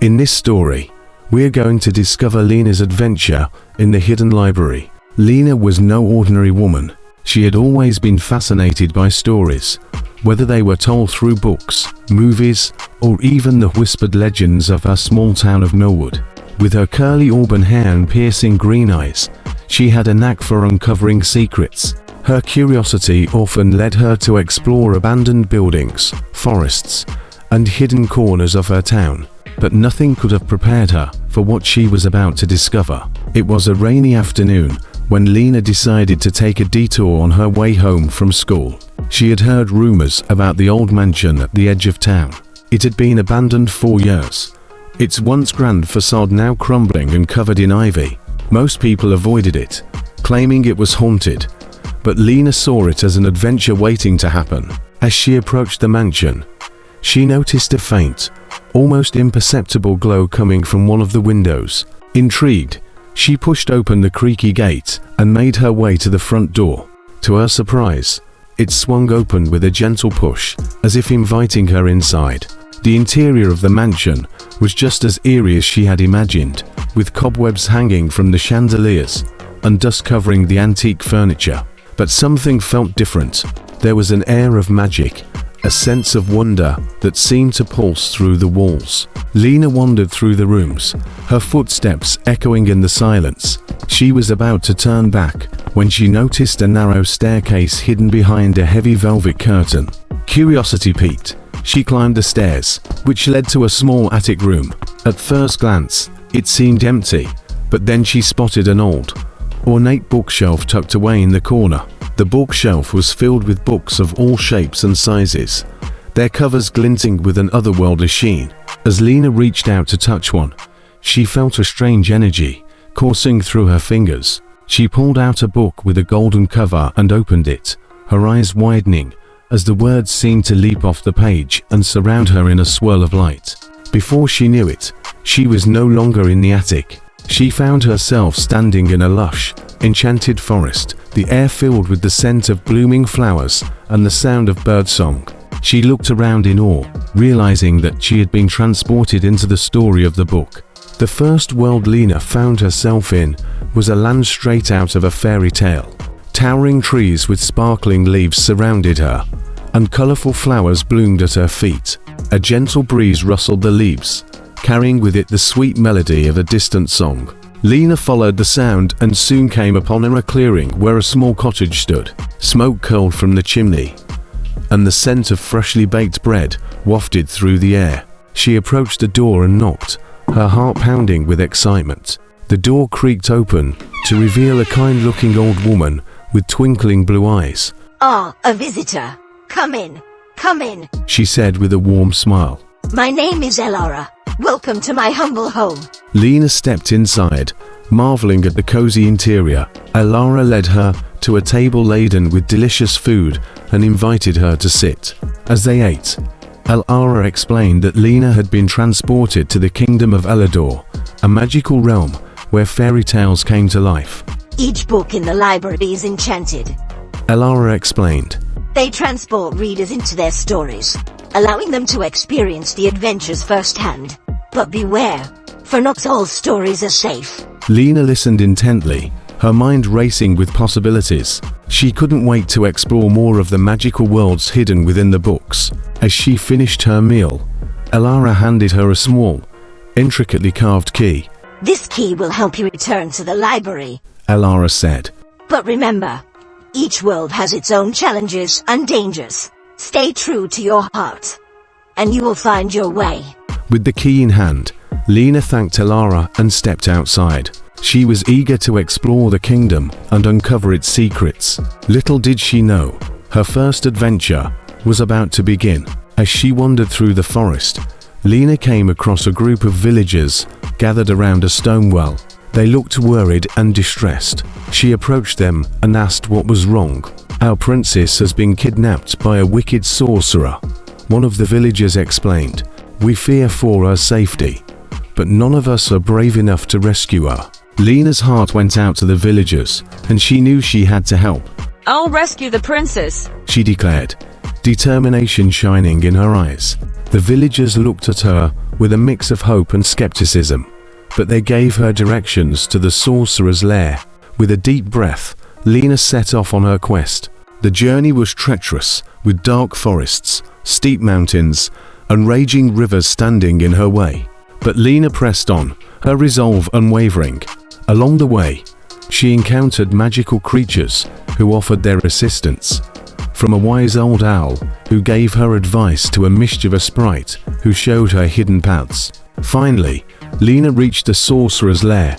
In this story, we're going to discover Lena's adventure in the hidden library. Lena was no ordinary woman. She had always been fascinated by stories, whether they were told through books, movies, or even the whispered legends of her small town of Millwood. With her curly auburn hair and piercing green eyes, she had a knack for uncovering secrets. Her curiosity often led her to explore abandoned buildings, forests, and hidden corners of her town. But nothing could have prepared her for what she was about to discover. It was a rainy afternoon when Lena decided to take a detour on her way home from school. She had heard rumors about the old mansion at the edge of town. It had been abandoned for years, its once grand facade now crumbling and covered in ivy. Most people avoided it, claiming it was haunted, but Lena saw it as an adventure waiting to happen. As she approached the mansion, she noticed a faint, almost imperceptible glow coming from one of the windows. Intrigued, she pushed open the creaky gate and made her way to the front door. To her surprise, it swung open with a gentle push, as if inviting her inside. The interior of the mansion was just as eerie as she had imagined, with cobwebs hanging from the chandeliers and dust covering the antique furniture. But something felt different. There was an air of magic, a sense of wonder that seemed to pulse through the walls. Lena wandered through the rooms, her footsteps echoing in the silence. She was about to turn back when she noticed a narrow staircase hidden behind a heavy velvet curtain. Curiosity piqued. She climbed the stairs, which led to a small attic room. At first glance, it seemed empty, but then she spotted an old, ornate bookshelf tucked away in the corner. The bookshelf was filled with books of all shapes and sizes, their covers glinting with an otherworldly sheen. As Lena reached out to touch one, she felt a strange energy coursing through her fingers. She pulled out a book with a golden cover and opened it, her eyes widening as the words seemed to leap off the page and surround her in a swirl of light. Before she knew it, she was no longer in the attic. She found herself standing in a lush, enchanted forest, the air filled with the scent of blooming flowers and the sound of birdsong. She looked around in awe, realizing that she had been transported into the story of the book. The first world Lena found herself in was a land straight out of a fairy tale. Towering trees with sparkling leaves surrounded her, and colorful flowers bloomed at her feet. A gentle breeze rustled the leaves, carrying with it the sweet melody of a distant song. Lena followed the sound and soon came upon a clearing where a small cottage stood. Smoke curled from the chimney, and the scent of freshly baked bread wafted through the air. She approached the door and knocked, her heart pounding with excitement. The door creaked open to reveal a kind-looking old woman with twinkling blue eyes. "Ah, a visitor. Come in, she said with a warm smile. "My name is Elara. Welcome to my humble home." Lena stepped inside, marveling at the cozy interior. Elara led her to a table laden with delicious food and invited her to sit. As they ate, Elara explained that Lena had been transported to the kingdom of Elador, a magical realm where fairy tales came to life. "Each book in the library is enchanted," Elara explained. "They transport readers into their stories, allowing them to experience the adventures firsthand. But beware, for not all stories are safe." Lena listened intently, her mind racing with possibilities. She couldn't wait to explore more of the magical worlds hidden within the books. As she finished her meal, Elara handed her a small, intricately carved key. "This key will help you return to the library," Elara said. "But remember, each world has its own challenges and dangers. Stay true to your heart, and you will find your way." With the key in hand, Lena thanked Elara and stepped outside. She was eager to explore the kingdom and uncover its secrets. Little did she know, her first adventure was about to begin. As she wandered through the forest, Lena came across a group of villagers gathered around a stone well. They looked worried and distressed. She approached them and asked what was wrong. "Our princess has been kidnapped by a wicked sorcerer," one of the villagers explained. "We fear for her safety, but none of us are brave enough to rescue her." Lena's heart went out to the villagers, and she knew she had to help. "I'll rescue the princess," she declared, determination shining in her eyes. The villagers looked at her with a mix of hope and skepticism, but they gave her directions to the sorcerer's lair. With a deep breath, Lena set off on her quest. The journey was treacherous, with dark forests, steep mountains, and raging rivers standing in her way. But Lena pressed on, her resolve unwavering. Along the way, she encountered magical creatures who offered their assistance. From a wise old owl who gave her advice to a mischievous sprite who showed her hidden paths. Finally, Lena reached the sorcerer's lair,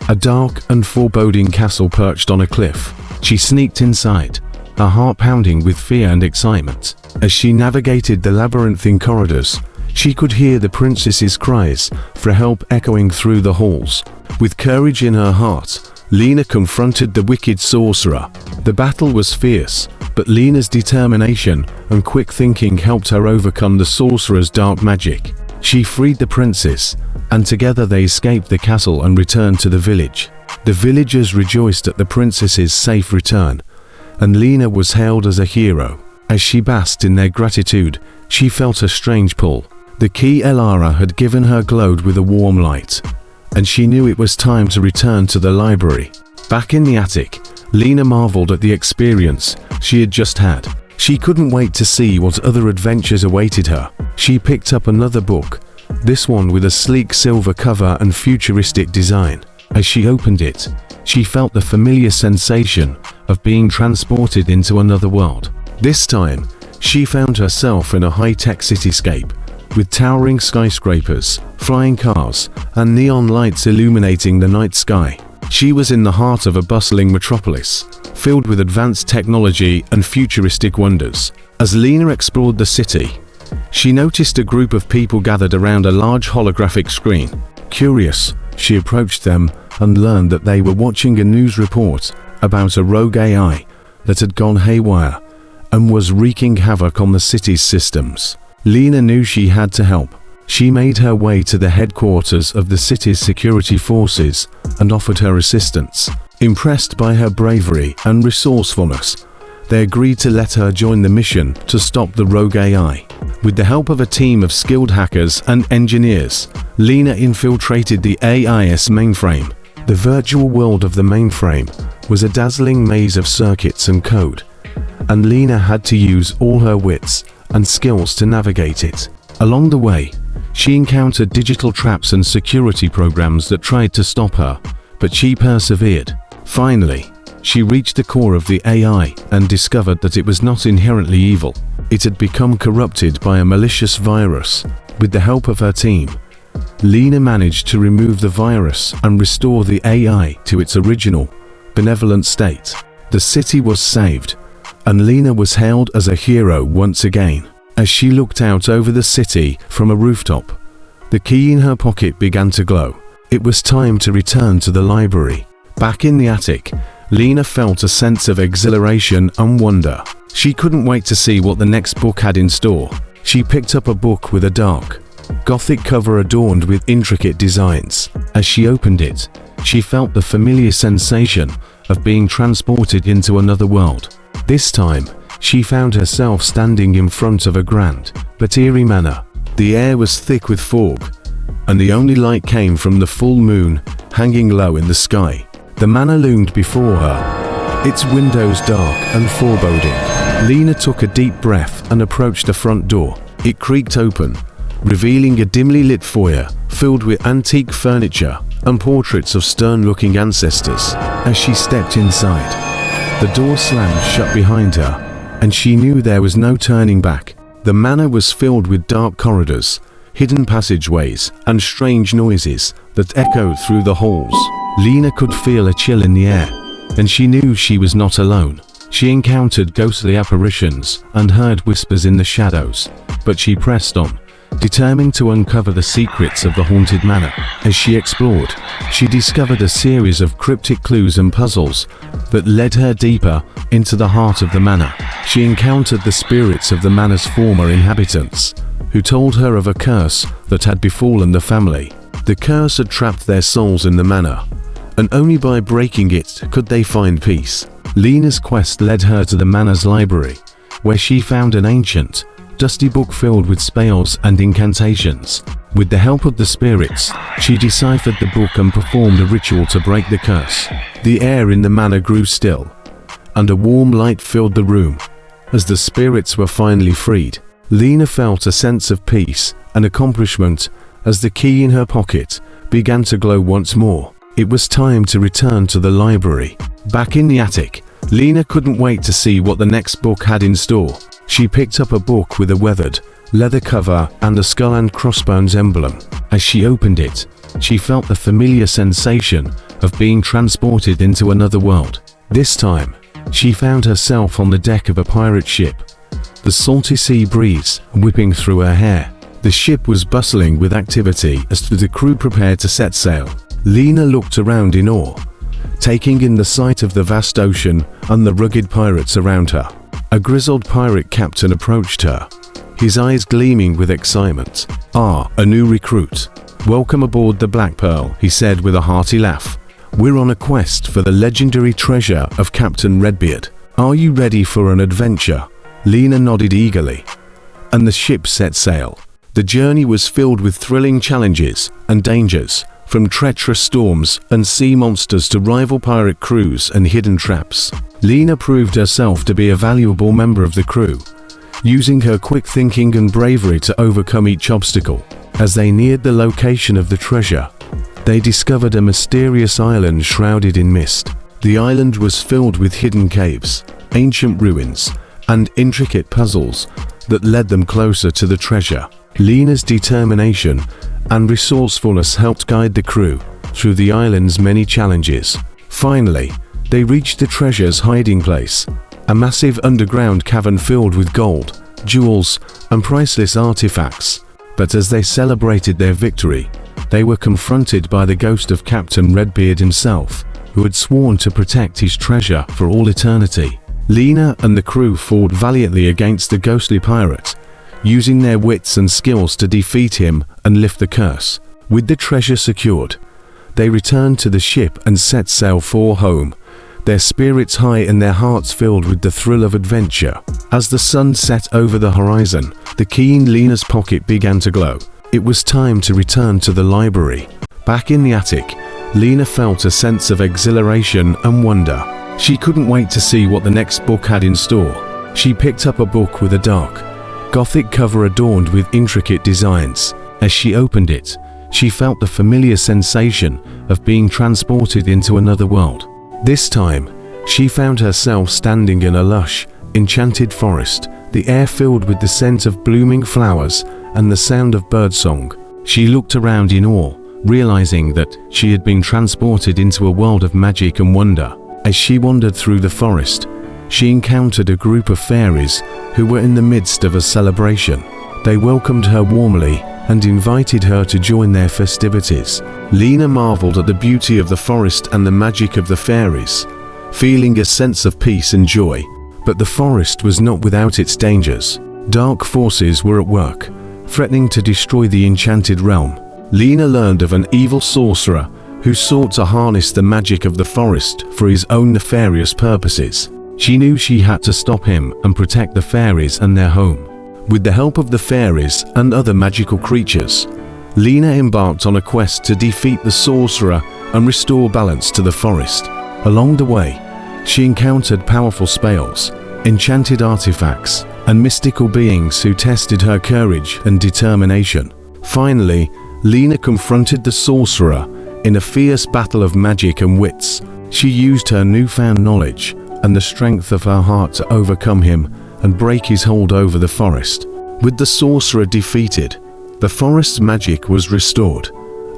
a dark and foreboding castle perched on a cliff. She sneaked inside, her heart pounding with fear and excitement. As she navigated the labyrinthine corridors, she could hear the princess's cries for help echoing through the halls. With courage in her heart, Lena confronted the wicked sorcerer. The battle was fierce, but Lena's determination and quick thinking helped her overcome the sorcerer's dark magic. She freed the princess, and together they escaped the castle and returned to the village. The villagers rejoiced at the princess's safe return, and Lena was hailed as a hero. As she basked in their gratitude, she felt a strange pull. The key Elara had given her glowed with a warm light, and she knew it was time to return to the library. Back in the attic, Lena marveled at the experience she had just had. She couldn't wait to see what other adventures awaited her. She picked up another book, this one with a sleek silver cover and futuristic design. As she opened it, she felt the familiar sensation of being transported into another world. This time, she found herself in a high-tech cityscape, with towering skyscrapers, flying cars, and neon lights illuminating the night sky. She was in the heart of a bustling metropolis, filled with advanced technology and futuristic wonders. As Lena explored the city, she noticed a group of people gathered around a large holographic screen. Curious, she approached them and learned that they were watching a news report about a rogue AI that had gone haywire and was wreaking havoc on the city's systems. Lena knew she had to help. She made her way to the headquarters of the city's security forces and offered her assistance. Impressed by her bravery and resourcefulness, they agreed to let her join the mission to stop the rogue AI. With the help of a team of skilled hackers and engineers, Lena infiltrated the AI's mainframe. The virtual world of the mainframe was a dazzling maze of circuits and code, and Lena had to use all her wits and skills to navigate it. Along the way, she encountered digital traps and security programs that tried to stop her, but she persevered. Finally, she reached the core of the AI and discovered that it was not inherently evil. It had become corrupted by a malicious virus. With the help of her team, Lena managed to remove the virus and restore the AI to its original, benevolent state. The city was saved, and Lena was hailed as a hero once again. As she looked out over the city from a rooftop, the key in her pocket began to glow. It was time to return to the library. Back in the attic, Lena felt a sense of exhilaration and wonder. She couldn't wait to see what the next book had in store. She picked up a book with a dark, gothic cover adorned with intricate designs. As she opened it, she felt the familiar sensation of being transported into another world. This time, she found herself standing in front of a grand, but eerie manor. The air was thick with fog, and the only light came from the full moon hanging low in the sky. The manor loomed before her, its windows dark and foreboding. Lena took a deep breath and approached the front door. It creaked open, revealing a dimly lit foyer filled with antique furniture and portraits of stern-looking ancestors. As she stepped inside, the door slammed shut behind her, and she knew there was no turning back. The manor was filled with dark corridors, hidden passageways, and strange noises that echoed through the halls. Lena could feel a chill in the air, and she knew she was not alone. She encountered ghostly apparitions and heard whispers in the shadows, but she pressed on, determined to uncover the secrets of the haunted manor. As she explored, she discovered a series of cryptic clues and puzzles that led her deeper into the heart of the manor. She encountered the spirits of the manor's former inhabitants, who told her of a curse that had befallen the family. The curse had trapped their souls in the manor, and only by breaking it could they find peace. Lena's quest led her to the manor's library, where she found an ancient, dusty book filled with spells and incantations. With the help of the spirits, she deciphered the book and performed a ritual to break the curse. The air in the manor grew still, and a warm light filled the room. As the spirits were finally freed, Lena felt a sense of peace and accomplishment as the key in her pocket began to glow once more. It was time to return to the library. Back in the attic, Lena couldn't wait to see what the next book had in store. She picked up a book with a weathered, leather cover and a skull and crossbones emblem. As she opened it, she felt the familiar sensation of being transported into another world. This time, she found herself on the deck of a pirate ship, the salty sea breeze whipping through her hair. The ship was bustling with activity as the crew prepared to set sail. Lena looked around in awe, taking in the sight of the vast ocean and the rugged pirates around her. A grizzled pirate captain approached her, his eyes gleaming with excitement. "Ah, a new recruit. Welcome aboard the Black Pearl," he said with a hearty laugh. "We're on a quest for the legendary treasure of Captain Redbeard. Are you ready for an adventure?" Lena nodded eagerly, and the ship set sail. The journey was filled with thrilling challenges and dangers, from treacherous storms and sea monsters to rival pirate crews and hidden traps. Lena proved herself to be a valuable member of the crew, using her quick thinking and bravery to overcome each obstacle. As they neared the location of the treasure, they discovered a mysterious island shrouded in mist. The island was filled with hidden caves, ancient ruins, and intricate puzzles that led them closer to the treasure. Lena's determination and resourcefulness helped guide the crew through the island's many challenges. Finally, they reached the treasure's hiding place, a massive underground cavern filled with gold, jewels, and priceless artifacts. But as they celebrated their victory, they were confronted by the ghost of Captain Redbeard himself, who had sworn to protect his treasure for all eternity. Lena and the crew fought valiantly against the ghostly pirate, using their wits and skills to defeat him and lift the curse. With the treasure secured, they returned to the ship and set sail for home, their spirits high and their hearts filled with the thrill of adventure. As the sun set over the horizon, the key in Lena's pocket began to glow. It was time to return to the library. Back in the attic, Lena felt a sense of exhilaration and wonder. She couldn't wait to see what the next book had in store. She picked up a book with a dark, Gothic cover adorned with intricate designs. As she opened it, she felt the familiar sensation of being transported into another world. This time, she found herself standing in a lush, enchanted forest, the air filled with the scent of blooming flowers and the sound of birdsong. She looked around in awe, realizing that she had been transported into a world of magic and wonder. As she wandered through the forest, she encountered a group of fairies who were in the midst of a celebration. They welcomed her warmly and invited her to join their festivities. Lena marveled at the beauty of the forest and the magic of the fairies, feeling a sense of peace and joy. But the forest was not without its dangers. Dark forces were at work, threatening to destroy the enchanted realm. Lena learned of an evil sorcerer who sought to harness the magic of the forest for his own nefarious purposes. She knew she had to stop him and protect the fairies and their home. With the help of the fairies and other magical creatures, Lena embarked on a quest to defeat the sorcerer and restore balance to the forest. Along the way, she encountered powerful spells, enchanted artifacts, and mystical beings who tested her courage and determination. Finally, Lena confronted the sorcerer in a fierce battle of magic and wits. She used her newfound knowledge and the strength of her heart to overcome him and break his hold over the forest. With the sorcerer defeated, the forest's magic was restored,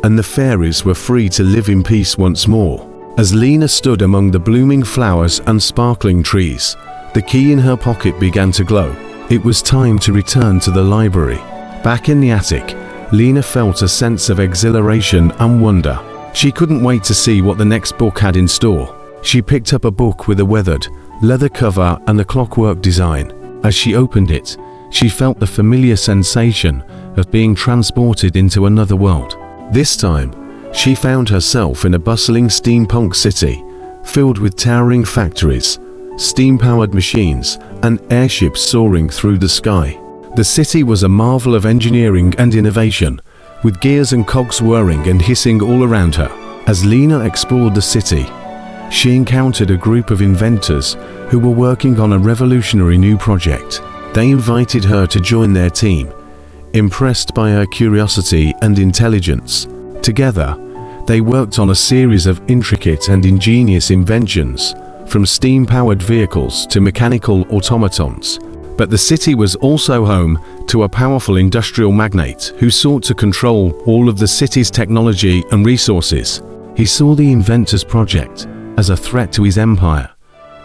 and the fairies were free to live in peace once more. As Lena stood among the blooming flowers and sparkling trees, the key in her pocket began to glow. It was time to return to the library. Back in the attic, Lena felt a sense of exhilaration and wonder. She couldn't wait to see what the next book had in store. She picked up a book with a weathered, leather cover and a clockwork design. As she opened it, she felt the familiar sensation of being transported into another world. This time, she found herself in a bustling steampunk city, filled with towering factories, steam-powered machines, and airships soaring through the sky. The city was a marvel of engineering and innovation, with gears and cogs whirring and hissing all around her. As Lena explored the city, she encountered a group of inventors who were working on a revolutionary new project. They invited her to join their team, impressed by her curiosity and intelligence. Together, they worked on a series of intricate and ingenious inventions, from steam-powered vehicles to mechanical automatons. But the city was also home to a powerful industrial magnate who sought to control all of the city's technology and resources. He saw the inventors' project as a threat to his empire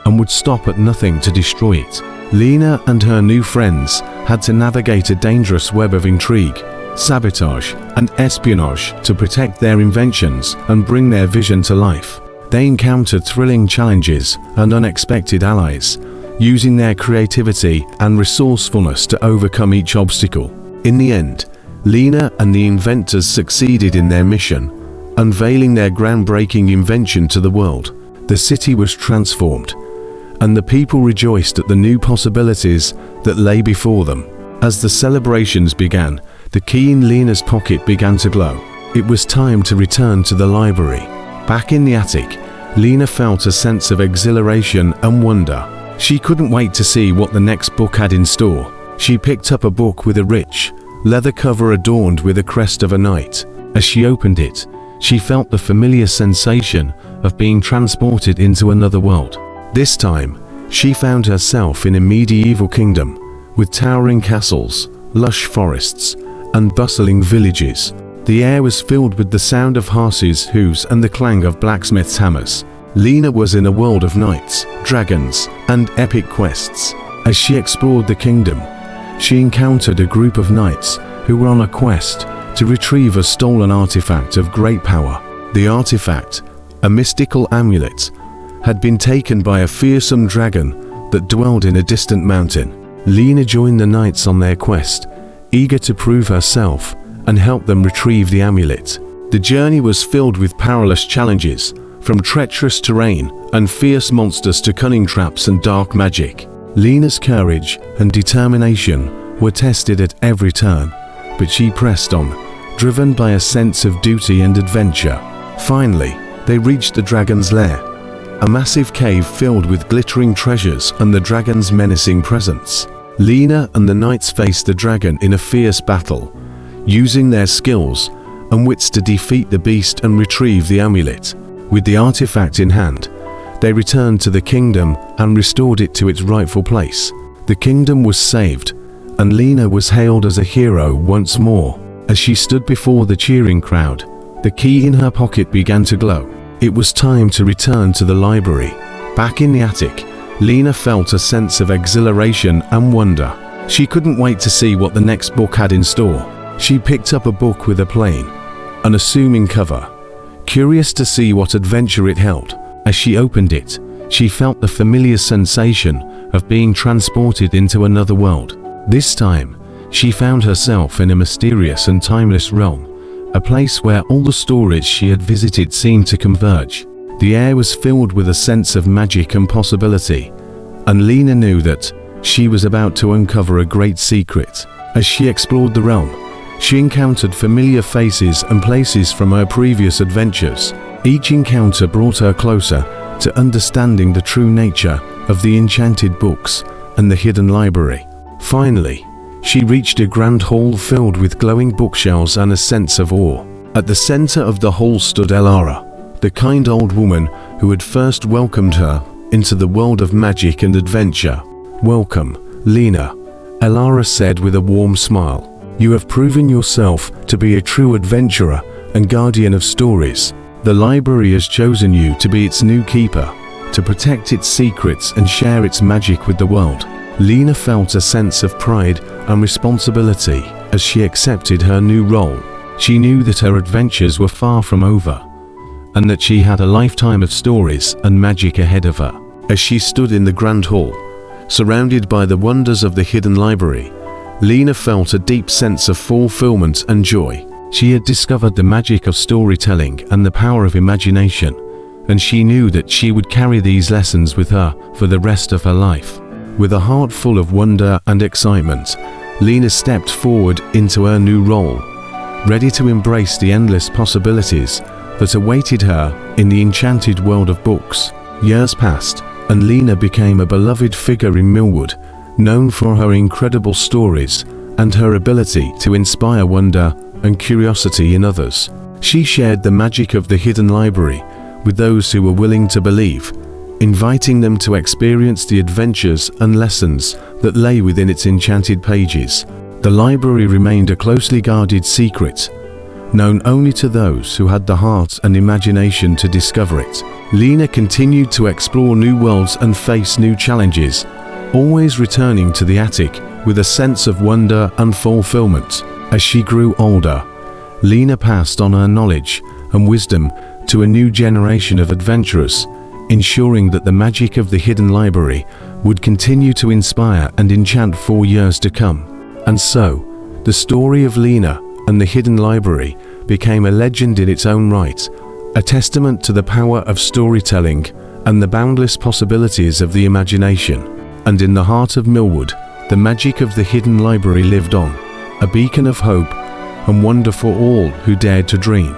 and would stop at nothing to destroy it. Lena and her new friends had to navigate a dangerous web of intrigue, sabotage, and espionage to protect their inventions and bring their vision to life. They encountered thrilling challenges and unexpected allies, using their creativity and resourcefulness to overcome each obstacle. In the end, Lena and the inventors succeeded in their mission, unveiling their groundbreaking invention to the world. The city was transformed, and the people rejoiced at the new possibilities that lay before them. As the celebrations began, the key in Lena's pocket began to glow. It was time to return to the library. Back in the attic, Lena felt a sense of exhilaration and wonder. She couldn't wait to see what the next book had in store. She picked up a book with a rich, leather cover adorned with a crest of a knight. As she opened it, she felt the familiar sensation of being transported into another world. This time, she found herself in a medieval kingdom, with towering castles, lush forests, and bustling villages. The air was filled with the sound of horses' hooves and the clang of blacksmiths' hammers. Lena was in a world of knights, dragons, and epic quests. As she explored the kingdom, she encountered a group of knights who were on a quest to retrieve a stolen artifact of great power. The artifact, a mystical amulet, had been taken by a fearsome dragon that dwelled in a distant mountain. Lena joined the knights on their quest, eager to prove herself and help them retrieve the amulet. The journey was filled with perilous challenges, from treacherous terrain and fierce monsters to cunning traps and dark magic. Lena's courage and determination were tested at every turn, but she pressed on, driven by a sense of duty and adventure. Finally, they reached the dragon's lair, a massive cave filled with glittering treasures and the dragon's menacing presence. Lena and the knights faced the dragon in a fierce battle, using their skills and wits to defeat the beast and retrieve the amulet. With the artifact in hand, they returned to the kingdom and restored it to its rightful place. The kingdom was saved, and Lena was hailed as a hero once more. As she stood before the cheering crowd, the key in her pocket began to glow. It was time to return to the library. Back in the attic, Lena felt a sense of exhilaration and wonder. She couldn't wait to see what the next book had in store. She picked up a book with a plain, unassuming cover, curious to see what adventure it held. As she opened it, she felt the familiar sensation of being transported into another world. This time, she found herself in a mysterious and timeless realm, a place where all the stories she had visited seemed to converge. The air was filled with a sense of magic and possibility, and Lena knew that she was about to uncover a great secret. As she explored the realm, she encountered familiar faces and places from her previous adventures. Each encounter brought her closer to understanding the true nature of the enchanted books and the hidden library. Finally, she reached a grand hall filled with glowing bookshelves and a sense of awe. At the center of the hall stood Elara, the kind old woman who had first welcomed her into the world of magic and adventure. "Welcome, Lena," Elara said with a warm smile. "You have proven yourself to be a true adventurer and guardian of stories. The library has chosen you to be its new keeper, to protect its secrets and share its magic with the world." Lena felt a sense of pride and responsibility as she accepted her new role. She knew that her adventures were far from over, and that she had a lifetime of stories and magic ahead of her. As she stood in the grand hall, surrounded by the wonders of the hidden library, Lena felt a deep sense of fulfillment and joy. She had discovered the magic of storytelling and the power of imagination, and she knew that she would carry these lessons with her for the rest of her life. With a heart full of wonder and excitement, Lena stepped forward into her new role, ready to embrace the endless possibilities that awaited her in the enchanted world of books. Years passed, and Lena became a beloved figure in Millwood, known for her incredible stories and her ability to inspire wonder and curiosity in others. She shared the magic of the hidden library with those who were willing to believe, inviting them to experience the adventures and lessons that lay within its enchanted pages. The library remained a closely guarded secret, known only to those who had the heart and imagination to discover it. Lena continued to explore new worlds and face new challenges, always returning to the attic with a sense of wonder and fulfillment. As she grew older, Lena passed on her knowledge and wisdom to a new generation of adventurers, ensuring that the magic of the hidden library would continue to inspire and enchant for years to come. And so, the story of Lena and the hidden library became a legend in its own right, a testament to the power of storytelling and the boundless possibilities of the imagination. And in the heart of Millwood, the magic of the hidden library lived on, a beacon of hope and wonder for all who dared to dream.